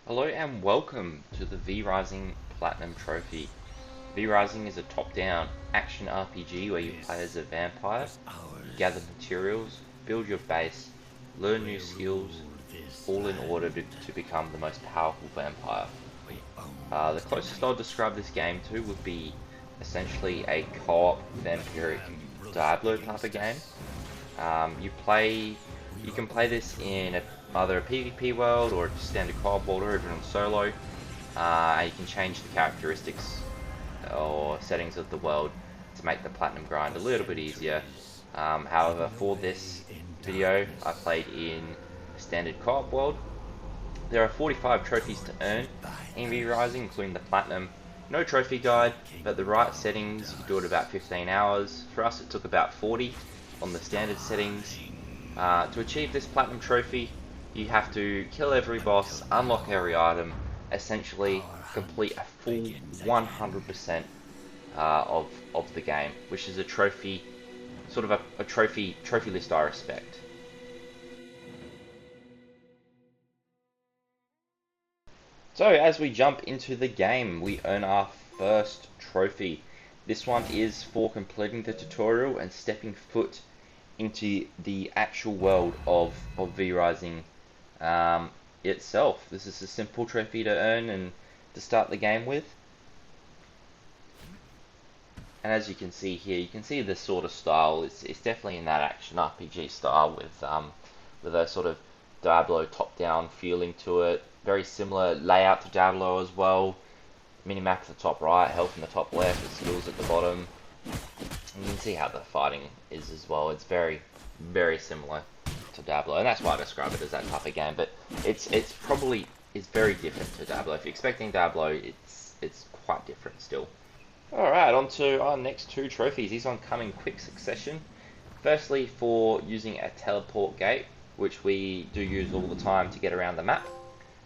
Hello and welcome to the V Rising Platinum Trophy. V Rising is a top-down action RPG where you play as a vampire, you gather materials, build your base, learn new skills, all in order to become the most powerful vampire. The closest I'll describe this game to would be essentially a co-op vampiric Diablo type of game. You can play this in either a PvP world or a standard co-op world or even on solo. You can change the characteristics or settings of the world to make the platinum grind a little bit easier. However, for this video, I played in a standard co-op world. There are 45 trophies to earn in V Rising, including the platinum. No trophy guide, but the right settings, you do it about 15 hours. For us, it took about 40 on the standard settings. To achieve this platinum trophy, you have to kill every boss, unlock every item, essentially complete a full 100% of the game, which is a trophy, sort of a trophy list I respect. So as we jump into the game, we earn our first trophy. This one is for completing the tutorial and stepping foot into the actual world of V Rising itself. This is a simple trophy to earn and to start the game with. And as you can see here, you can see the sort of style. It's definitely in that action RPG style with a sort of Diablo top-down feeling to it. Very similar layout to Diablo as well. Minimap at the top right, health in the top left, and skills at the bottom. And you can see how the fighting is as well. It's very, very similar to Diablo, and that's why I describe it as that type of game. But it's probably very different to Diablo. If you're expecting Diablo, it's quite different still. Alright, on to our next two trophies. These one come in quick succession. Firstly, for using a teleport gate, which we do use all the time to get around the map.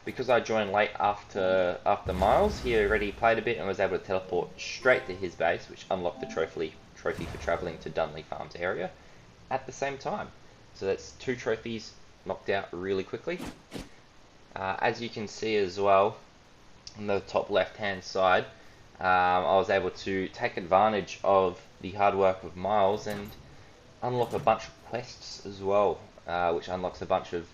Because I joined late after Miles, he already played a bit and was able to teleport straight to his base, which unlocked the trophy for travelling to Dunley Farms area at the same time. So that's two trophies knocked out really quickly. As you can see as well, on the top left hand side, I was able to take advantage of the hard work of Miles and unlock a bunch of quests as well, which unlocks a bunch of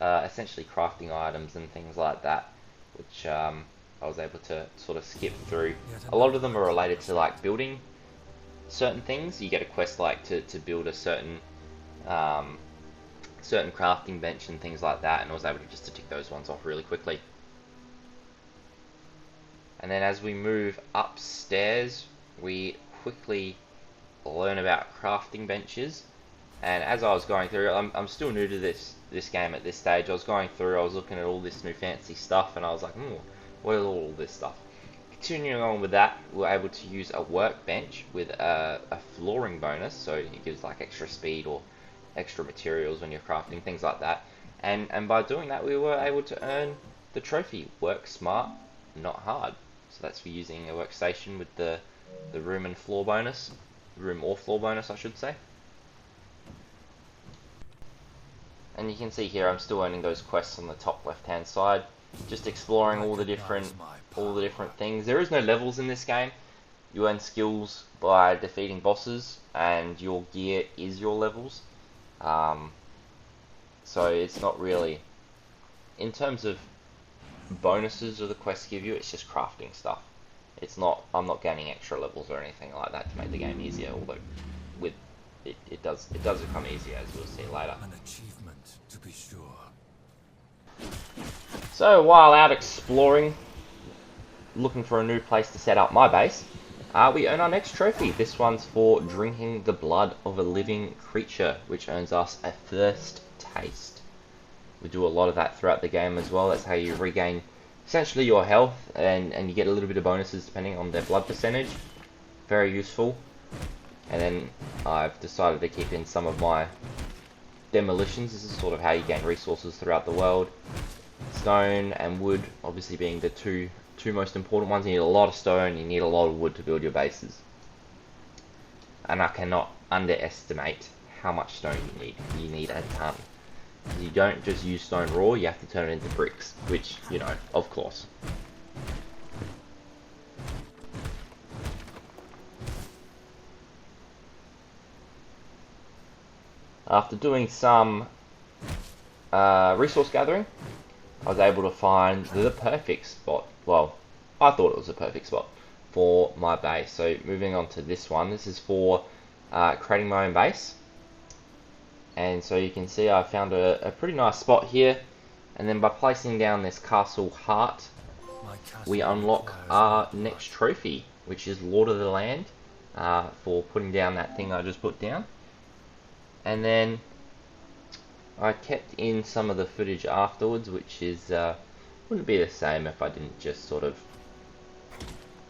essentially crafting items and things like that, which I was able to sort of skip through. A lot of them are related to like building certain things. You get a quest like to build a certain crafting bench and things like that, and I was able to just to tick those ones off really quickly. And then as we move upstairs, we quickly learn about crafting benches. And as I was going through, I'm still new to this game at this stage. I was going through, I was looking at all this new fancy stuff, and I was like, what is all this stuff? Continuing on with that, we're able to use a workbench with a flooring bonus, so it gives like extra speed or extra materials when you're crafting, things like that. And by doing that, we were able to earn the trophy, work smart, not hard. So that's for using a workstation with the room and floor bonus, room or floor bonus, I should say. And you can see here I'm still earning those quests on the top left hand side, just exploring all the different things. There is no levels in this game. You earn skills by defeating bosses, and your gear is your levels. So it's not really, in terms of bonuses or the quests give you, it's just crafting stuff. It's not, I'm not gaining extra levels or anything like that to make the game easier, although with it does become easier, as we'll see later. An achievement, to be sure. So while out exploring, looking for a new place to set up my base, we earn our next trophy. This one's for drinking the blood of a living creature, which earns us a first taste. We do a lot of that throughout the game as well. That's how you regain essentially your health, and you get a little bit of bonuses depending on their blood percentage. Very useful. And then I've decided to keep in some of my demolitions. This is sort of how you gain resources throughout the world. Stone and wood obviously being the two most important ones. You need a lot of stone, you need a lot of wood to build your bases. And I cannot underestimate how much stone you need. You need a ton. You don't just use stone raw, you have to turn it into bricks, which, you know, of course. After doing some resource gathering, I was able to find the perfect spot. Well, I thought it was a perfect spot for my base. So moving on to this one, this is for creating my own base. And so you can see I found a pretty nice spot here. And then by placing down this castle heart, we unlock our next trophy, which is Lord of the Land, for putting down that thing I just put down. And then I kept in some of the footage afterwards, which is wouldn't be the same if I didn't just sort of,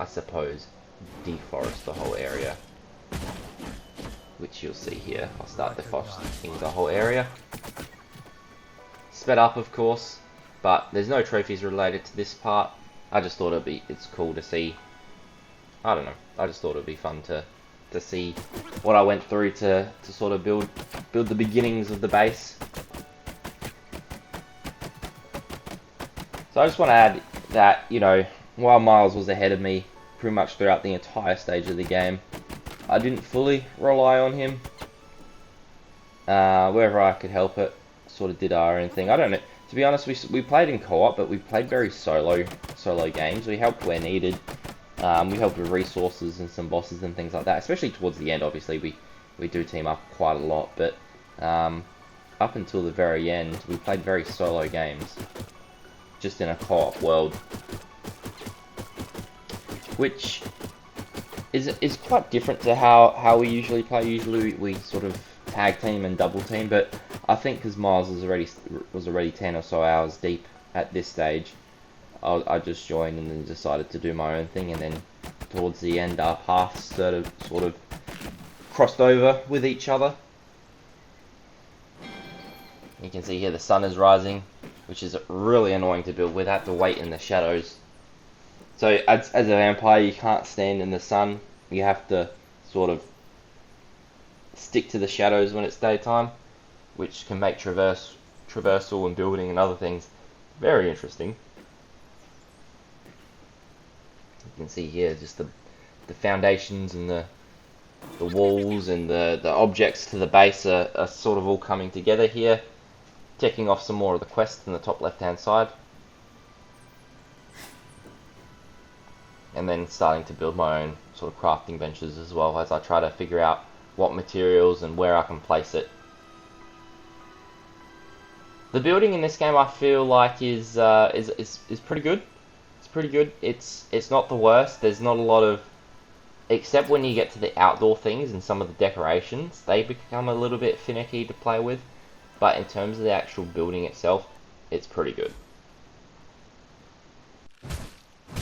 I suppose, deforest the whole area, which you'll see here. I'll start deforesting the whole area. Sped up, of course, but there's no trophies related to this part. I just thought it's cool to see. I don't know. I just thought it'd be fun to see what I went through to sort of build the beginnings of the base. So I just want to add that, you know, while Miles was ahead of me pretty much throughout the entire stage of the game, I didn't fully rely on him. Wherever I could help it, sort of did our own thing. I don't know. To be honest, we played in co-op, but we played very solo games. We helped where needed. We helped with resources and some bosses and things like that, especially towards the end. Obviously, we do team up quite a lot, but up until the very end, we played very solo games, just in a co-op world, which is quite different to how we usually play. Usually, we sort of tag team and double team, but I think because Miles was already 10 or so hours deep at this stage, I just joined and then decided to do my own thing, and then towards the end our paths sort of crossed over with each other. You can see here the sun is rising, which is really annoying to build with. I have to wait in the shadows. So as a vampire, you can't stand in the sun. You have to sort of stick to the shadows when it's daytime, which can make traversal and building and other things very interesting. You can see here just the foundations and the walls and the objects to the base are sort of all coming together here. Checking off some more of the quests in the top left hand side. And then starting to build my own sort of crafting benches as well, as I try to figure out what materials and where I can place it. The building in this game I feel like is pretty good. It's pretty good. It's not the worst. There's not a lot of, except when you get to the outdoor things and some of the decorations, they become a little bit finicky to play with. But in terms of the actual building itself, it's pretty good.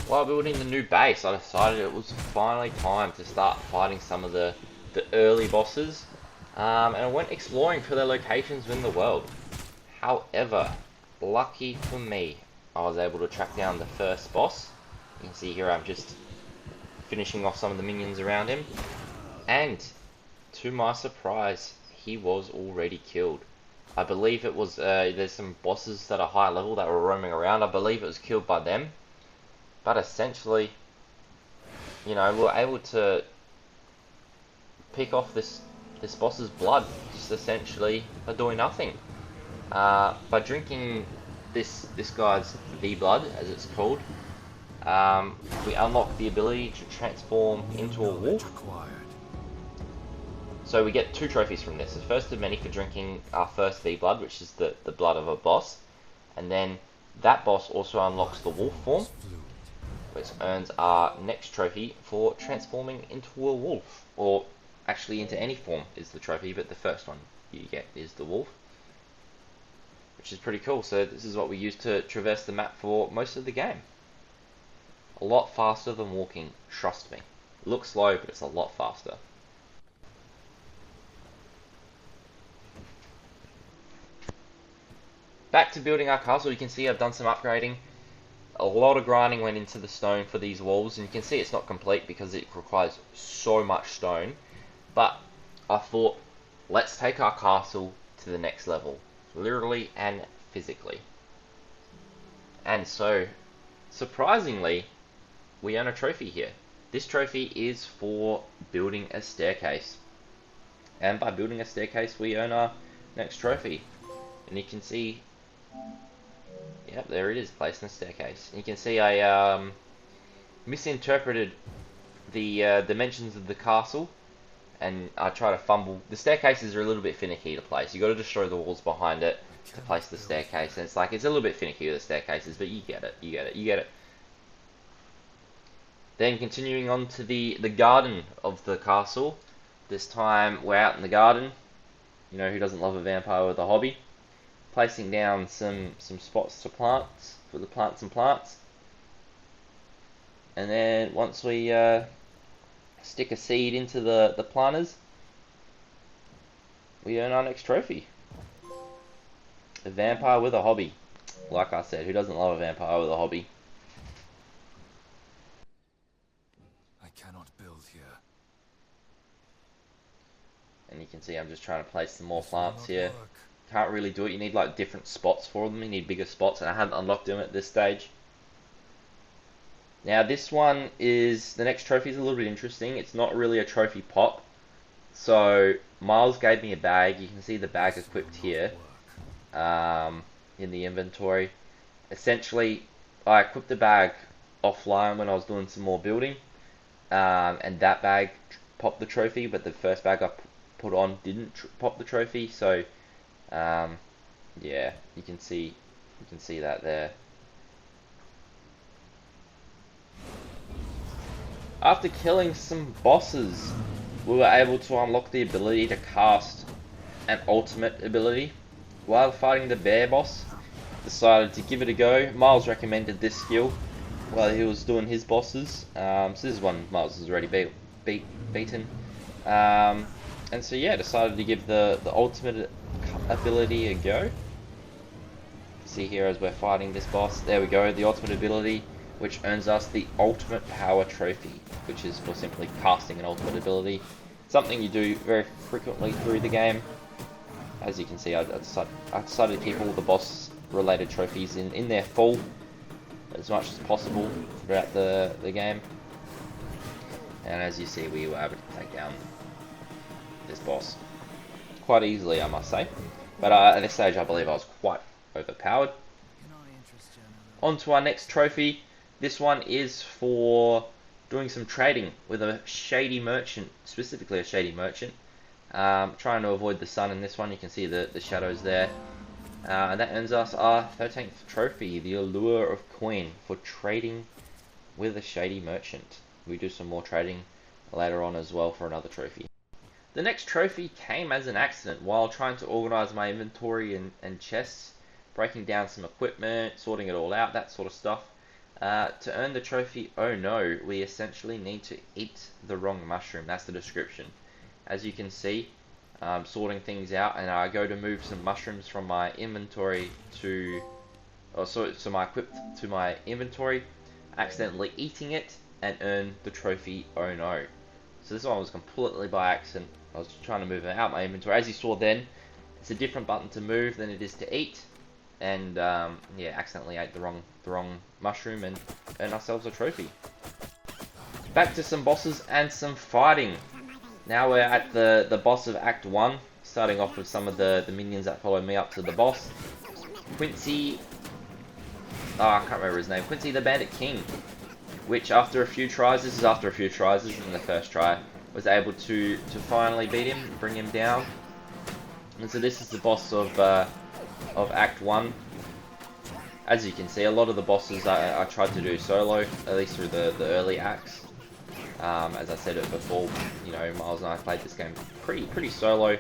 While building the new base, I decided it was finally time to start fighting some of the early bosses, and I went exploring for their locations in the world. However, lucky for me, I was able to track down the first boss. You can see here I'm just finishing off some of the minions around him, and to my surprise, he was already killed. I believe it was, there's some bosses that are high level that were roaming around. I believe it was killed by them. But essentially, you know, we were able to pick off this boss's blood, just essentially by doing nothing. By drinking this guy's V blood, as it's called, we unlock the ability to transform into a wolf. So we get 2 trophies from this. The first of many for drinking our first V blood, which is the blood of a boss, and then that boss also unlocks the wolf form, which earns our next trophy for transforming into a wolf, or actually into any form is the trophy, but the first one you get is the wolf, which is pretty cool. So this is what we use to traverse the map for most of the game. A lot faster than walking, trust me. It looks slow, but it's a lot faster. Back to building our castle, you can see I've done some upgrading. A lot of grinding went into the stone for these walls, and you can see it's not complete because it requires so much stone. But I thought, let's take our castle to the next level. literally and physically. And so, surprisingly, we earn a trophy here. This trophy is for building a staircase. And by building a staircase, we earn our next trophy. And you can see, yep, there it is, placed in the staircase. And you can see I misinterpreted the dimensions of the castle, and I try to fumble. The staircases are a little bit finicky to place. You got to destroy the walls behind it to place the staircase, and it's a little bit finicky with the staircases, but you get it. Then continuing on to the garden of the castle. This time we're out in the garden. You know who doesn't love a vampire with a hobby? Placing down some spots to plants for the plants and plants. And then once we stick a seed into the planters, we earn our next trophy. A vampire with a hobby. Like I said, who doesn't love a vampire with a hobby? I cannot build here. And you can see I'm just trying to place some more plants here. Can't really do it. You need like different spots for them. You need bigger spots, and I haven't unlocked them at this stage. Now this one is, the next trophy is a little bit interesting. It's not really a trophy pop. So Miles gave me a bag. You can see the bag equipped here in the inventory. Essentially, I equipped the bag offline when I was doing some more building, and that bag popped the trophy, but the first bag I put on didn't pop the trophy. So yeah, you can see that there. After killing some bosses, we were able to unlock the ability to cast an ultimate ability. While fighting the bear boss, decided to give it a go. Miles recommended this skill while he was doing his bosses. So this is one Miles has already beaten. And so yeah, decided to give the ultimate ability a go. See here as we're fighting this boss, there we go, the ultimate ability, which earns us the ultimate power trophy, which is for simply casting an ultimate ability. Something you do very frequently through the game. As you can see, I decided to keep all the boss related trophies in their full as much as possible throughout the game. And as you see, we were able to take down this boss quite easily, I must say. But at this stage, I believe I was quite overpowered. On to our next trophy. This one is for doing some trading with a shady merchant, specifically a shady merchant. Trying to avoid the sun in this one. You can see the shadows there. And that earns us our 13th trophy, the Allure of Coin, for trading with a shady merchant. We do some more trading later on as well for another trophy. The next trophy came as an accident while trying to organize my inventory and chests, breaking down some equipment, sorting it all out, that sort of stuff. To earn the trophy, oh no, we essentially need to eat the wrong mushroom. That's the description. As you can see, I'm sorting things out, and I go to move some mushrooms from my inventory to my equipped to my inventory, accidentally eating it and earn the trophy, oh no. So this one was completely by accident. I was trying to move it out my inventory. As you saw then, it's a different button to move than it is to eat, and yeah, accidentally ate the wrong mushroom and earned ourselves a trophy. Back to some bosses and some fighting. Now we're at the boss of Act 1, starting off with some of the minions that follow me up to the boss. Quincy, I can't remember his name, Quincy the Bandit King, which after a few tries, this is after a few tries, this isn't the first try, was able to finally beat him, bring him down. And so this is the boss of Act 1. As you can see, a lot of the bosses I tried to do solo, at least through the early acts. As I said it before, you know, Miles and I played this game pretty solo,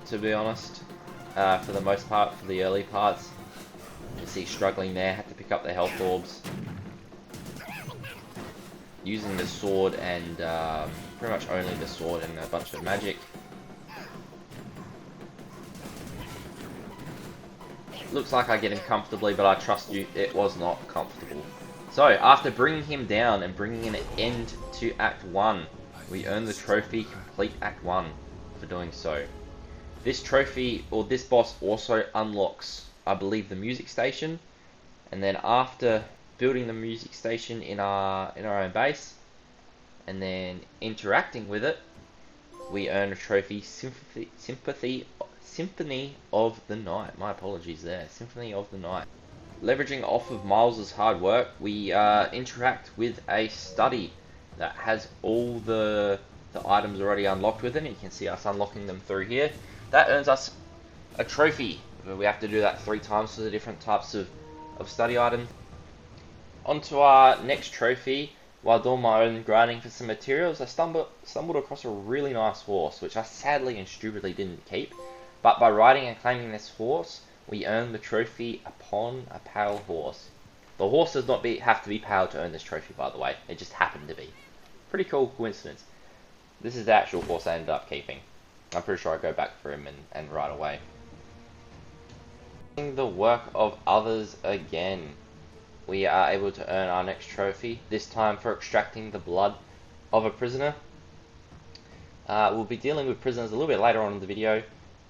to be honest, for the most part, for the early parts. You see struggling there, had to pick up the health orbs. Using the sword and pretty much only the sword and a bunch of magic. Looks like I get him comfortably, but I trust you, it was not comfortable. So, after bringing him down and bringing an end to Act 1, we earn the trophy Complete Act 1 for doing so. This trophy, or this boss, also unlocks, I believe, the music station. And then after building the music station in our own base, and then interacting with it, we earn a trophy, Symphony of the Night. My apologies there, Symphony of the Night. Leveraging off of Miles's hard work, we interact with a study that has all the items already unlocked with it. You can see us unlocking them through here. That earns us a trophy. We have to do that 3 times for the different types of study items. On to our next trophy. While doing my own grinding for some materials, I stumbled across a really nice horse, which I sadly and stupidly didn't keep. But by riding and claiming this horse, we earn the trophy upon a pale horse. The horse does not have to be pale to earn this trophy, by the way. It just happened to be. Pretty cool coincidence. This is the actual horse I ended up keeping. I'm pretty sure I go back for him and ride away. The work of others again. We are able to earn our next trophy, this time for extracting the blood of a prisoner. We'll be dealing with prisoners a little bit later on in the video.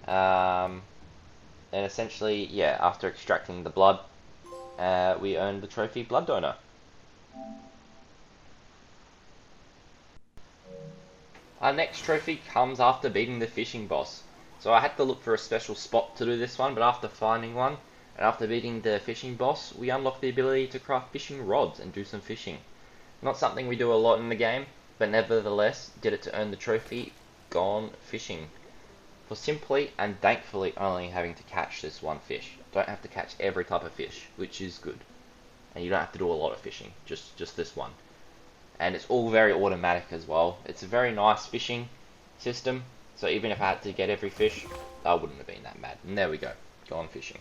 And essentially, yeah, after extracting the blood, we earn the trophy Blood Donor. Our next trophy comes after beating the fishing boss. So I had to look for a special spot to do this one, but after finding one, and after beating the fishing boss, we unlock the ability to craft fishing rods and do some fishing. Not something we do a lot in the game, but nevertheless did it to earn the trophy Gone Fishing. For simply and thankfully only having to catch this one fish. Don't have to catch every type of fish, which is good. And you don't have to do a lot of fishing, just this one. And it's all very automatic as well. It's a very nice fishing system, so even if I had to get every fish, I wouldn't have been that mad. And there we go, Gone Fishing.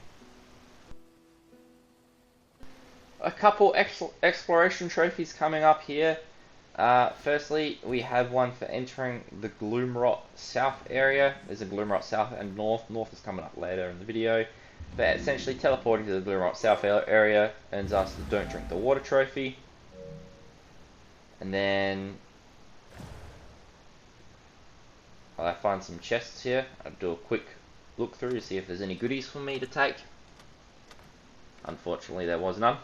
A couple exploration trophies coming up here. Firstly, we have one for entering the Gloomrot South area. There's a Gloomrot South and North. North is coming up later in the video. But essentially, teleporting to the Gloomrot South area earns us the Don't Drink the Water trophy. And then I find some chests here. I'll do a quick look through to see if there's any goodies for me to take. Unfortunately, there was none.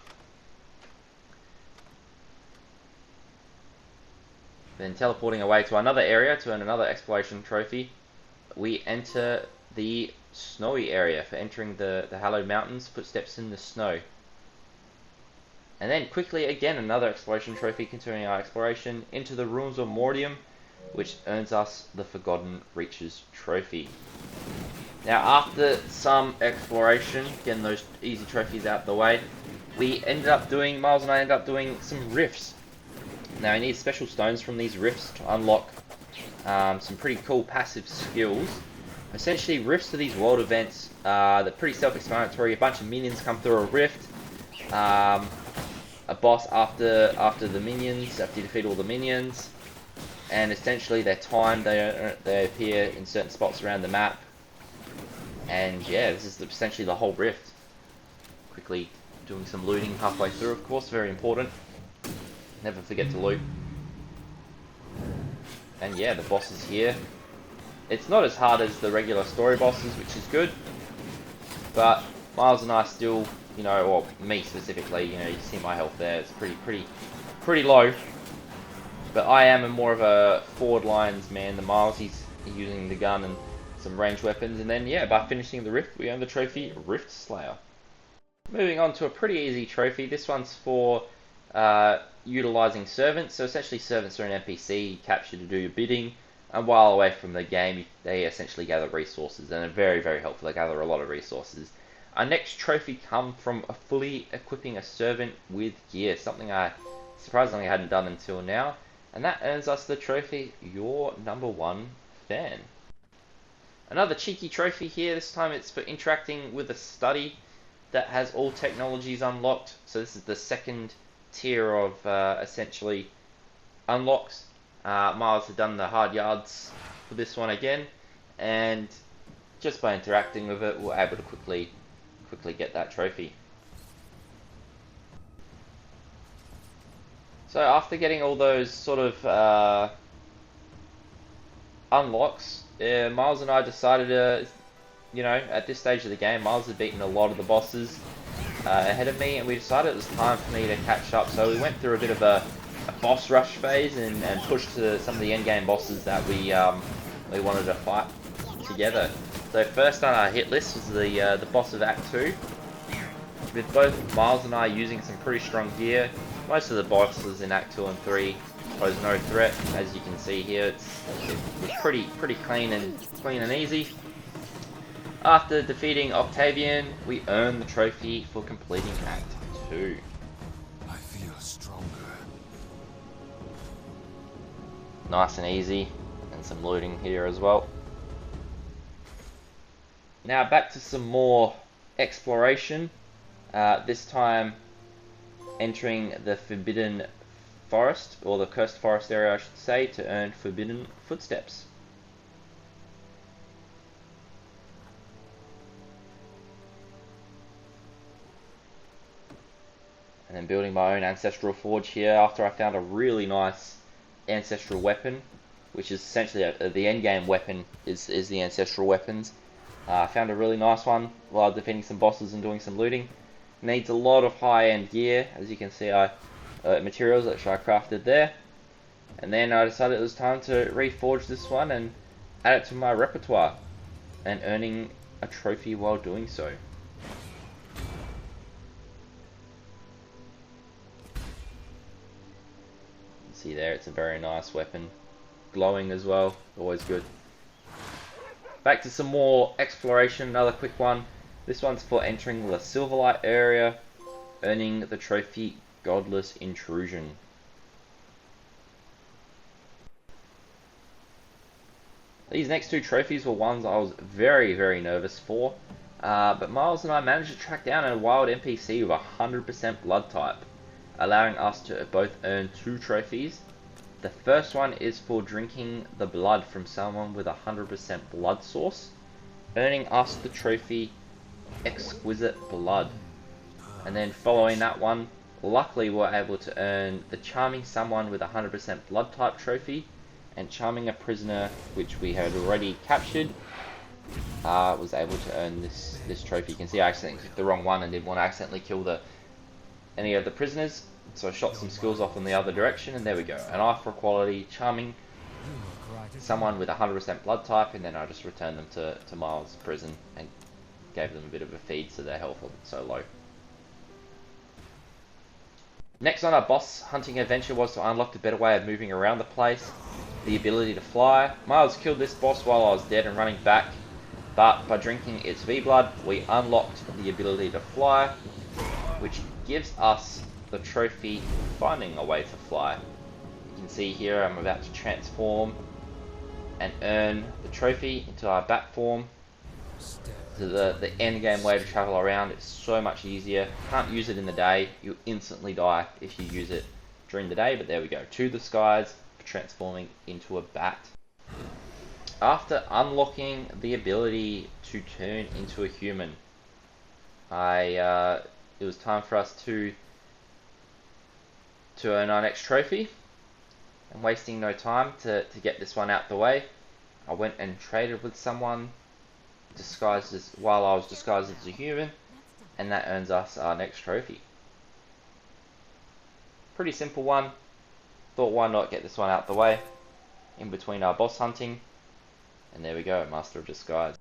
Then teleporting away to another area to earn another exploration trophy, we enter the snowy area for entering the Hallowed Mountains, Footsteps in the Snow. And then quickly again another exploration trophy, continuing our exploration into the Ruins of Mordium, which earns us the Forgotten Reaches trophy. Now after some exploration, getting those easy trophies out the way, Miles and I ended up doing some rifts. Now I need special stones from these rifts to unlock some pretty cool passive skills. Essentially, rifts to these world events, they're pretty self-explanatory. A bunch of minions come through a rift. A boss after the minions, after you defeat all the minions. And essentially they're timed, they appear in certain spots around the map. And yeah, this is essentially the whole rift. Quickly doing some looting halfway through, of course, very important. Never forget to loot. And yeah, the boss is here. It's not as hard as the regular story bosses, which is good. But Miles and I still, or me specifically, you see my health there. It's pretty low. But I am more of a forward lines man than Miles. He's using the gun and some ranged weapons. And then yeah, by finishing the rift, we earn the trophy Rift Slayer. Moving on to a pretty easy trophy. This one's for utilizing servants. So essentially servants are an NPC you capture to do your bidding, and while away from the game they essentially gather resources and are very, very helpful. They gather a lot of resources. Our next trophy comes from fully equipping a servant with gear, something I surprisingly hadn't done until now, and that earns us the trophy Your #1 Fan. Another cheeky trophy here. This time it's for interacting with a study that has all technologies unlocked. So this is the second tier of essentially unlocks. Miles had done the hard yards for this one again, and just by interacting with it, we're able to quickly get that trophy. So after getting all those sort of unlocks, Miles and I decided to you know, at this stage of the game, Miles had beaten a lot of the bosses ahead of me, and we decided it was time for me to catch up. So we went through a bit of a boss rush phase and pushed to some of the end game bosses that we wanted to fight together. So first on our hit list was the boss of Act 2. With both Miles and I using some pretty strong gear, most of the bosses in Act 2 and 3 pose no threat. As you can see here, it was pretty clean and easy. After defeating Octavian, we earned the trophy for completing Act 2. I feel stronger. Nice and easy, and some looting here as well. Now back to some more exploration. This time entering the Forbidden Forest, or the Cursed Forest area I should say, to earn Forbidden Footsteps. And then building my own ancestral forge here after I found a really nice ancestral weapon, which is essentially the end game weapon is the ancestral weapons. I found a really nice one while defeating some bosses and doing some looting. Needs a lot of high-end gear, as you can see, materials which I crafted there. And then I decided it was time to reforge this one and add it to my repertoire, and earning a trophy while doing so. See there, it's a very nice weapon, glowing as well, always good. Back to some more exploration, another quick one. This one's for entering the Silverlight area, earning the trophy Godless Intrusion. These next two trophies were ones I was very nervous for, but Miles and I managed to track down a wild NPC with 100% blood type, allowing us to both earn two trophies. The first one is for drinking the blood from someone with 100% blood source, earning us the trophy Exquisite Blood. And then following that one, luckily we were able to earn the Charming Someone with 100% blood type trophy, and Charming a Prisoner, which we had already captured, was able to earn this trophy. You can see I accidentally clicked the wrong one and didn't want to accidentally kill any of the prisoners, so I shot some skills off in the other direction, and there we go. An eye for quality, Charming Someone with 100% blood type, and then I just returned them to Miles' prison and gave them a bit of a feed so their health wasn't so low. Next on our boss hunting adventure was to unlock the better way of moving around the place, the ability to fly. Miles killed this boss while I was dead and running back, but by drinking its V-Blood, we unlocked the ability to fly, which gives us the trophy Finding a Way to Fly. You can see here I'm about to transform and earn the trophy into our bat form. So the end game way to travel around is so much easier. Can't use it in the day, you instantly die if you use it during the day, but there we go. To the skies, transforming into a bat. After unlocking the ability to turn into a human, it was time for us to earn our next trophy. And wasting no time to get this one out the way, I went and traded with someone while I was disguised as a human, and that earns us our next trophy. Pretty simple one. Thought why not get this one out the way in between our boss hunting, and there we go, Master of Disguise.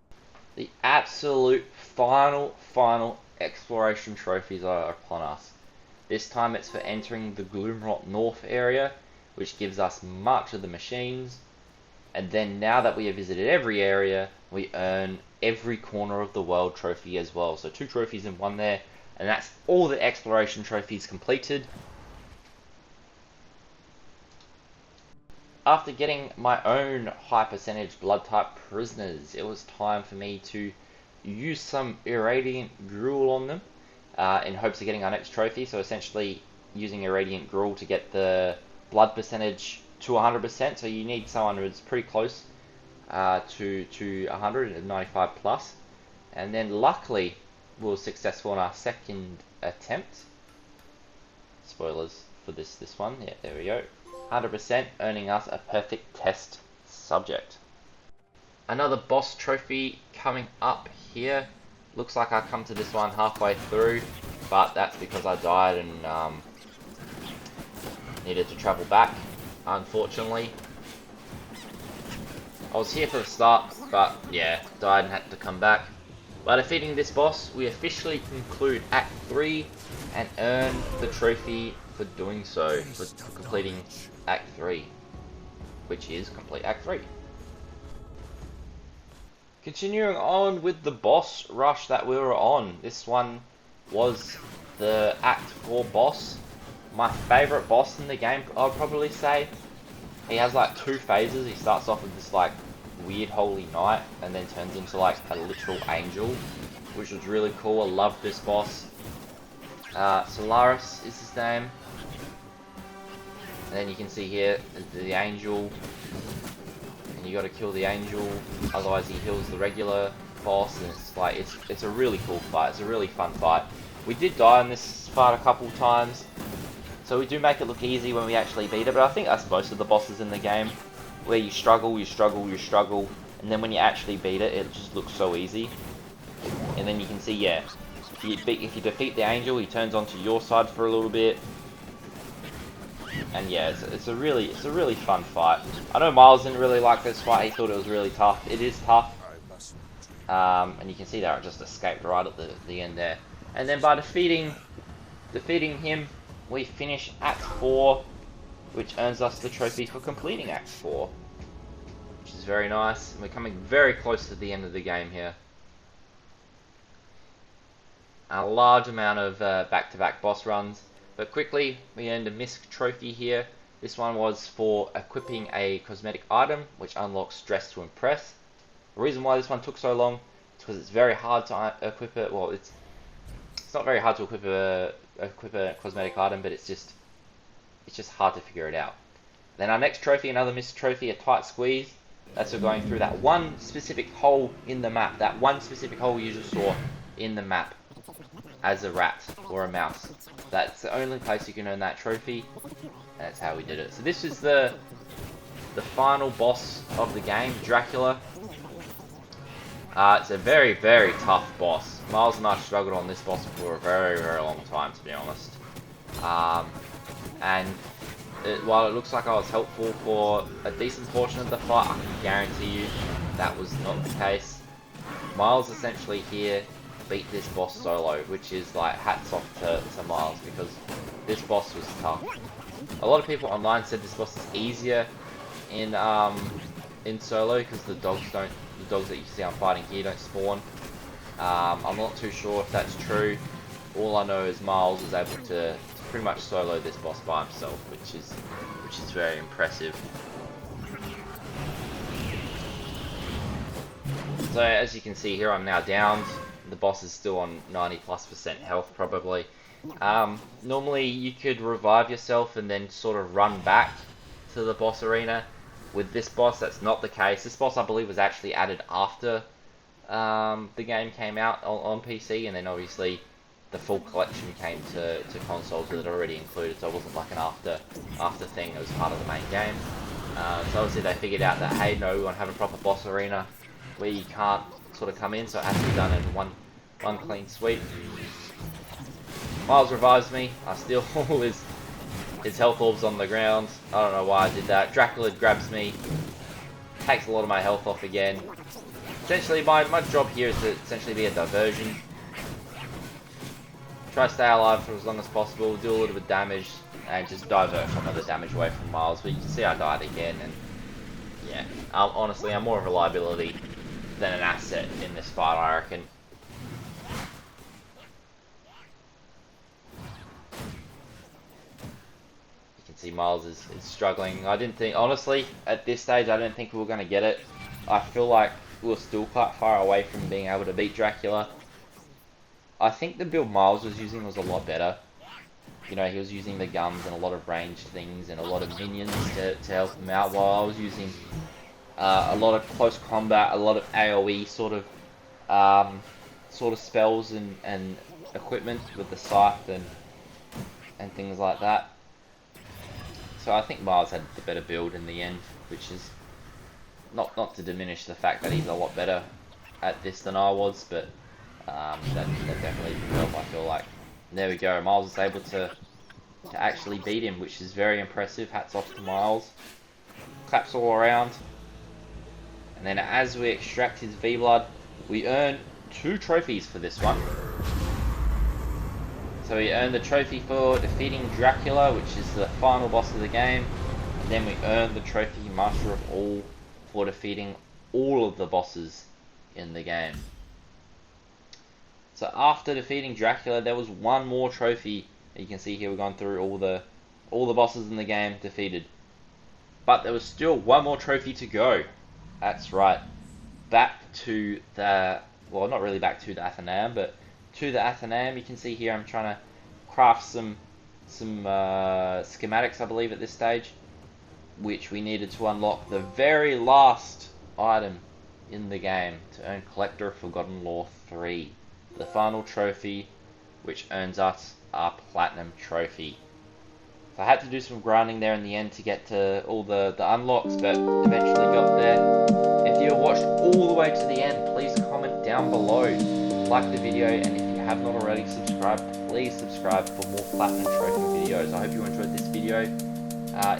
The absolute final exploration trophies are upon us. This time it's for entering the Gloomrot North area, which gives us much of the machines, and then now that we have visited every area, we earn every corner of the world trophy as well. So 2 trophies in one there, and that's all the exploration trophies completed. After getting my own high percentage blood type prisoners, it was time for me to use some irradiant gruel on them in hopes of getting our next trophy. So essentially using irradiant gruel to get the blood percentage to 100%. So you need someone who's pretty close to 195 plus. And then luckily we were successful in our second attempt. Spoilers for this one. Yeah, there we go. 100%, earning us a perfect test subject. Another boss trophy coming up here. Looks like I come to this one halfway through, but that's because I died and needed to travel back, unfortunately. I was here for the start, but yeah, died and had to come back. By defeating this boss, we officially conclude Act 3 and earn the trophy for doing so, for completing Act 3, which is complete Act 3. Continuing on with the boss rush that we were on, this one was the Act 4 boss. My favourite boss in the game, I'd probably say. He has like two phases. He starts off with this like weird holy knight and then turns into like a literal angel, which was really cool. I love this boss. Solaris is his name. And then you can see here the angel. And you gotta kill the angel, otherwise he heals the regular boss, and it's like it's a really cool fight. It's a really fun fight. We did die in this fight a couple times, so we do make it look easy when we actually beat it, but I think that's most of the bosses in the game, where you struggle, you struggle, you struggle, and then when you actually beat it, it just looks so easy. And then you can see, yeah, if you defeat the angel, he turns onto your side for a little bit. And yeah, it's a really fun fight. I know Miles didn't really like this fight. He thought it was really tough. It is tough. And you can see that I just escaped right at the end there. And then by defeating him, we finish Act 4, which earns us the trophy for completing Act 4, which is very nice. And we're coming very close to the end of the game here. A large amount of back-to-back boss runs. But quickly, we earned a misc trophy here. This one was for equipping a cosmetic item, which unlocks Dress to Impress. The reason why this one took so long is because it's very hard to equip it. Well, it's not very hard to equip a cosmetic item, but it's just hard to figure it out. Then our next trophy, another misc trophy, a tight squeeze. That's for going through that one specific hole in the map. That one specific hole you just saw in the map as a rat or a mouse. That's the only place you can earn that trophy. That's how we did it. So this is the final boss of the game, Dracula. It's a very tough boss. Miles and I struggled on this boss for a very long time, to be honest. While it looks like I was helpful for a decent portion of the fight, I can guarantee you that was not the case. Miles essentially here beat this boss solo, which is like hats off to Miles, because this boss was tough. A lot of people online said this boss is easier in solo because the dogs that you see I'm fighting here don't spawn. I'm not too sure if that's true. All I know is Miles was able to pretty much solo this boss by himself, which is very impressive. So as you can see here, I'm now downed. The boss is still on 90+% health probably. Normally you could revive yourself and then sort of run back to the boss arena. With this boss, that's not the case. This boss, I believe, was actually added after the game came out on PC, and then obviously the full collection came to consoles with it already included, so it wasn't like an after thing. It was part of the main game. So obviously they figured out that, hey, no, we want to have a proper boss arena where you can't sort of come in, so it has to be done in one clean sweep. Miles revives me. I steal all his health orbs on the ground. I don't know why I did that. Dracula grabs me, takes a lot of my health off again. Essentially, my job here is to essentially be a diversion. Try to stay alive for as long as possible, do a little bit of damage, and just divert some of the damage away from Miles. But you can see I died again, and yeah, honestly, I'm more of a liability than an asset in this fight, I reckon. You can see Miles is struggling. I didn't think, honestly, at this stage, I didn't think we were going to get it. I feel like we were still quite far away from being able to beat Dracula. I think the build Miles was using was a lot better. You know, he was using the guns and a lot of ranged things and a lot of minions to help him out, while I was using a lot of close combat, a lot of AoE sort of spells and equipment with the scythe and things like that. So I think Miles had the better build in the end, which Not to diminish the fact that he's a lot better at this than I was, but that definitely didn't help, I feel like. And there we go, Miles is able to actually beat him, which is very impressive. Hats off to Miles. Claps all around. And then as we extract his V-Blood, we earn 2 trophies for this one. So we earn the trophy for defeating Dracula, which is the final boss of the game. And then we earn the trophy Master of All for defeating all of the bosses in the game. So after defeating Dracula, there was one more trophy. You can see here we've gone through all the bosses in the game defeated. But there was still one more trophy to go. That's right. Back to the, well, not really back to the Athenaeum, but to the Athenaeum. You can see here I'm trying to craft some schematics, I believe, at this stage, which we needed to unlock the very last item in the game to earn Collector of Forgotten Lore 3, the final trophy, which earns us our Platinum Trophy. So I had to do some grinding there in the end to get to all the unlocks, but eventually got there. If you have watched all the way to the end, please comment down below, like the video, and if you have not already subscribed, please subscribe for more Platinum Trophy videos. I hope you enjoyed this video.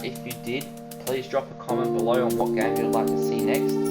If you did, please drop a comment below on what game you'd like to see next.